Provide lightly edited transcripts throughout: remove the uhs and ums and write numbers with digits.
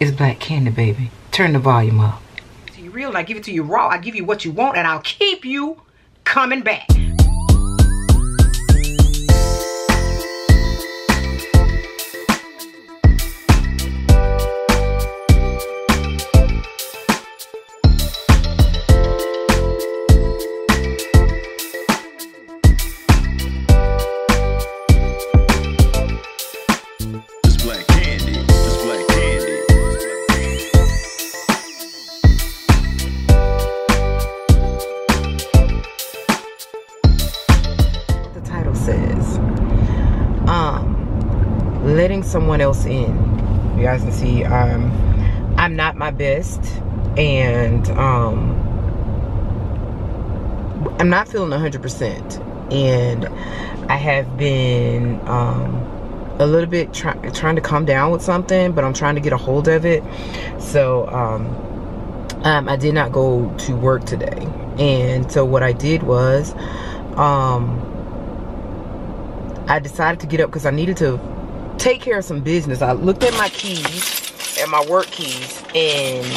It's Black Candy, baby. Turn the volume up. To you real, I give it to you raw. I give you what you want, and I'll keep you coming back. Says letting someone else in. You guys can see I'm not my best, and I'm not feeling 100%, and I have been a little bit trying to calm down with something, but I'm trying to get a hold of it. So I did not go to work today, and so what I did was I decided to get up because I needed to take care of some business. I looked at my keys and my work keys, and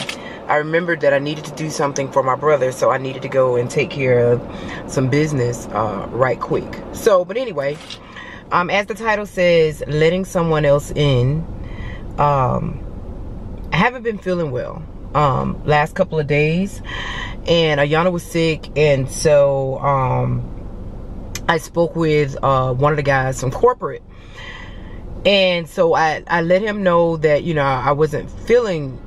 I remembered that I needed to do something for my brother, so I needed to go and take care of some business right quick. So, but anyway, as the title says, letting someone else in, I haven't been feeling well last couple of days, and Ayana was sick, and so I spoke with one of the guys from corporate, and so I let him know that, you know, I wasn't feeling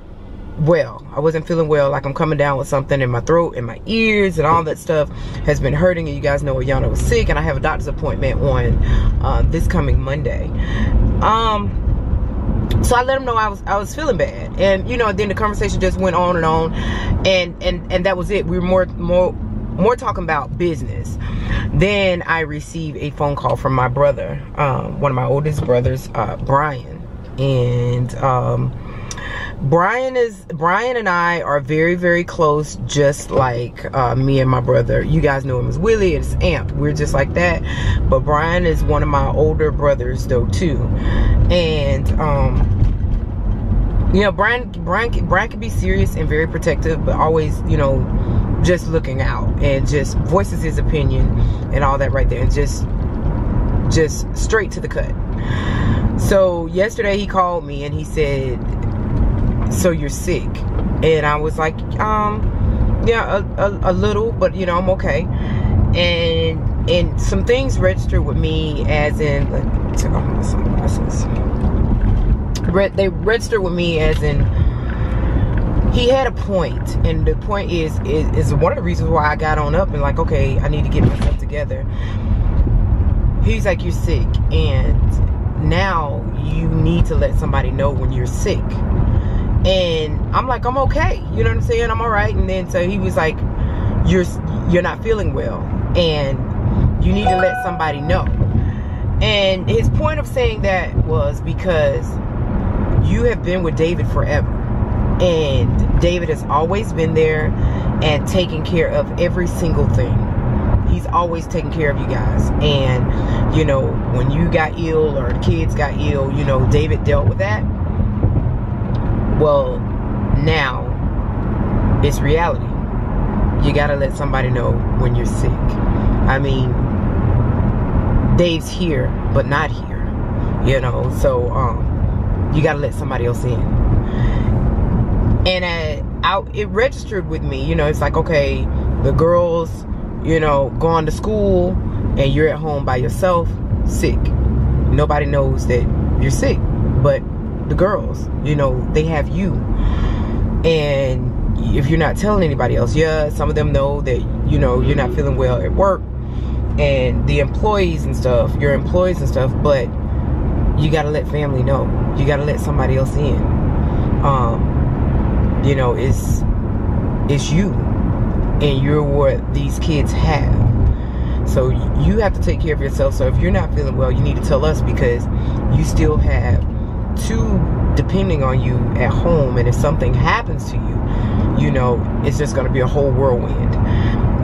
well. I wasn't feeling well, like I'm coming down with something in my throat and my ears, and all that stuff has been hurting. And you guys know Ayana was sick, and I have a doctor's appointment on this coming Monday. So I let him know I was feeling bad, and you know, then the conversation just went on, and that was it. We were more talking about business. Then I received a phone call from my brother, one of my oldest brothers, Brian. And Brian and I are very, very close, just like me and my brother. You guys know him as Willie, and it's Amp. We're just like that. But Brian is one of my older brothers though too. And you know, Brian can be serious and very protective, but always, you know, just looking out, and just voices his opinion and all that right there, and just straight to the cut. So yesterday he called me and he said, "So you're sick?" And I was like, yeah, a little, but you know, I'm okay. And some things registered with me, as in, take off my sunglasses. They registered with me as in, he had a point, and the point is one of the reasons why I got on up and like, okay, I need to get myself together. He's like, "You're sick, and now you need to let somebody know when you're sick." And I'm like, "I'm okay," you know what I'm saying? "I'm all right." And then so he was like, you're not feeling well, and you need to let somebody know." And his point of saying that was because you have been with David forever. And David has always been there and taken care of every single thing. He's always taken care of you guys. And, you know, when you got ill or the kids got ill, you know, David dealt with that. Well, now it's reality. You got to let somebody know when you're sick. I mean, Dave's here, but not here, you know, so you got to let somebody else in. And it registered with me, you know, it's like, okay, the girls, you know, going to school, and you're at home by yourself, sick. Nobody knows that you're sick, but the girls, you know, they have you. And if you're not telling anybody else, yeah, some of them know that, you know, you're not feeling well at work, and the employees and stuff, your employees and stuff, but you got to let family know. You got to let somebody else in. You know, it's you, and you're what these kids have. So you have to take care of yourself. So if you're not feeling well, you need to tell us, because you still have two depending on you at home, and if something happens to you, you know, it's just going to be a whole whirlwind.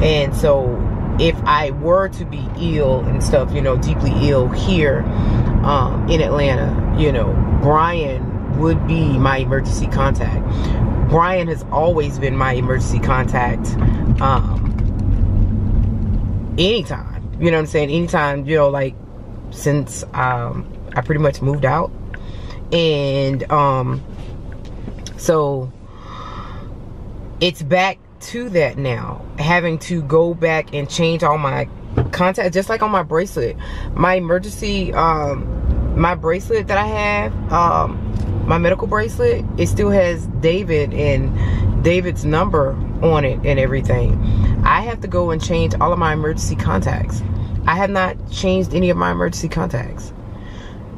And so if I were to be ill and stuff, you know, deeply ill here in Atlanta, you know, Brian would be my emergency contact. Brian has always been my emergency contact. Anytime, you know what I'm saying? Anytime, you know, like since I pretty much moved out. And so it's back to that now, having to go back and change all my contacts, just like on my bracelet. My emergency, my bracelet that I have, my medical bracelet, it still has David and David's number on it and everything. I have to go and change all of my emergency contacts. I have not changed any of my emergency contacts,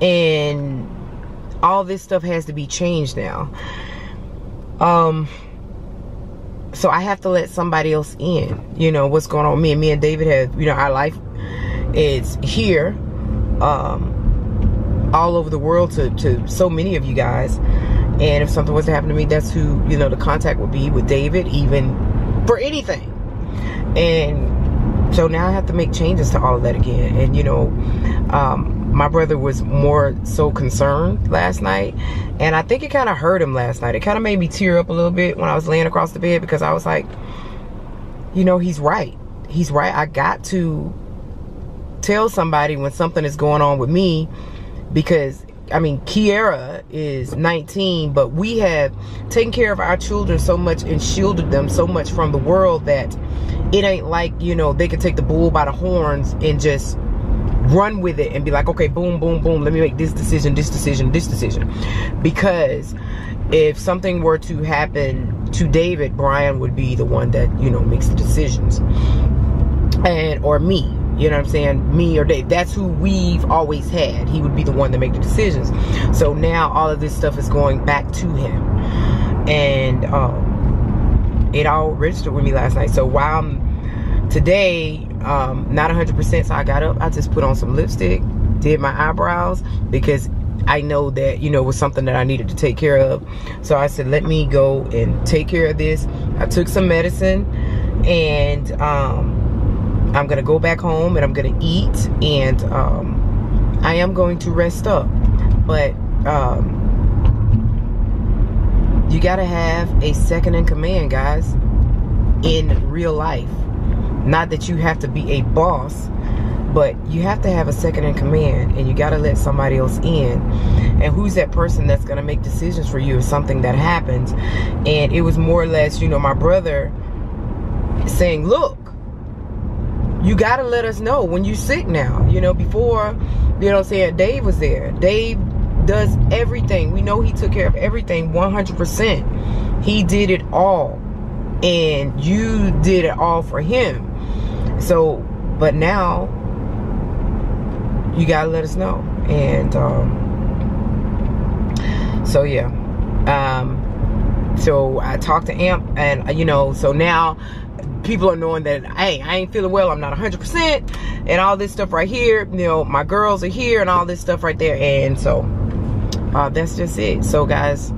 and all this stuff has to be changed now. So I have to let somebody else in. You know what's going on. Me and David have, you know, our life is here, all over the world to so many of you guys. And if something was to happen to me, that's who, you know, the contact would be with David, even for anything. And so now I have to make changes to all of that again. And you know, my brother was more so concerned last night, and I think it kind of hurt him last night. It kind of made me tear up a little bit when I was laying across the bed, because I was like, you know, he's right. He's right. I got to tell somebody when something is going on with me, because I mean, Kiara is 19, but we have taken care of our children so much and shielded them so much from the world that it ain't like, you know, they can take the bull by the horns and just run with it and be like, okay, boom, boom, boom, let me make this decision, this decision, this decision. Because if something were to happen to David, Brian would be the one that, you know, makes the decisions. And, or me, you know what I'm saying? Me or Dave. That's who we've always had. He would be the one to make the decisions. So now all of this stuff is going back to him. And it all registered with me last night. So while I'm today, not 100%, so I got up, I just put on some lipstick, did my eyebrows, because I know that, you know, it was something that I needed to take care of. So I said, let me go and take care of this. I took some medicine, and I'm gonna go back home and I'm gonna eat, and I am going to rest up. But you gotta have a second in command, guys, in real life. Not that you have to be a boss, but you have to have a second in command, and you got to let somebody else in. And who's that person that's going to make decisions for you if something that happens? And it was more or less, you know, my brother saying, look, you got to let us know when you're sick now. You know, before, you know what I'm saying, Dave was there. Dave does everything. We know he took care of everything 100%. He did it all. And you did it all for him. So, but now you gotta let us know. And so yeah, so I talked to Amp, and you know, so now people are knowing that, hey, I ain't feeling well, I'm not 100%, and all this stuff right here. You know, my girls are here and all this stuff right there. And so that's just it. So guys,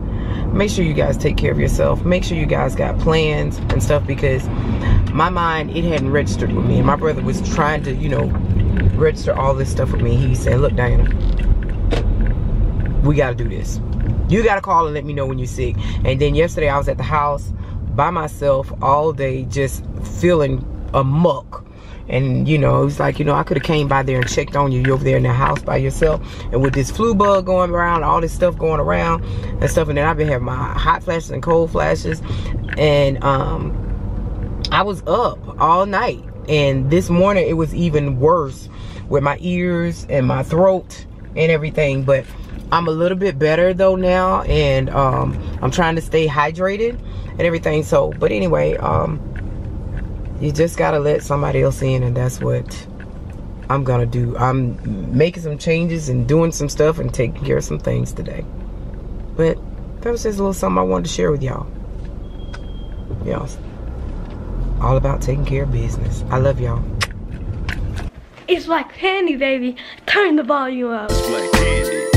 make sure you guys take care of yourself. Make sure you guys got plans and stuff, because my mind, it hadn't registered with me. And my brother was trying to, you know, register all this stuff with me. He said, look, Diana, we got to do this. You got to call and let me know when you're sick. And then yesterday I was at the house by myself all day, just feeling a muck. And, you know, it was like, you know, I could have came by there and checked on you. You're over there in the house by yourself. And with this flu bug going around, all this stuff going around and stuff. And then I've been having my hot flashes and cold flashes. And I was up all night. And this morning it was even worse with my ears and my throat and everything. But I'm a little bit better though now. And I'm trying to stay hydrated and everything. So, but anyway, you just gotta let somebody else in, and that's what I'm gonna do. I'm making some changes and doing some stuff and taking care of some things today. But that was just a little something I wanted to share with y'all. Y'all, all about taking care of business. I love y'all. It's Blakkandi, baby. Turn the volume up. It's Blakkandi.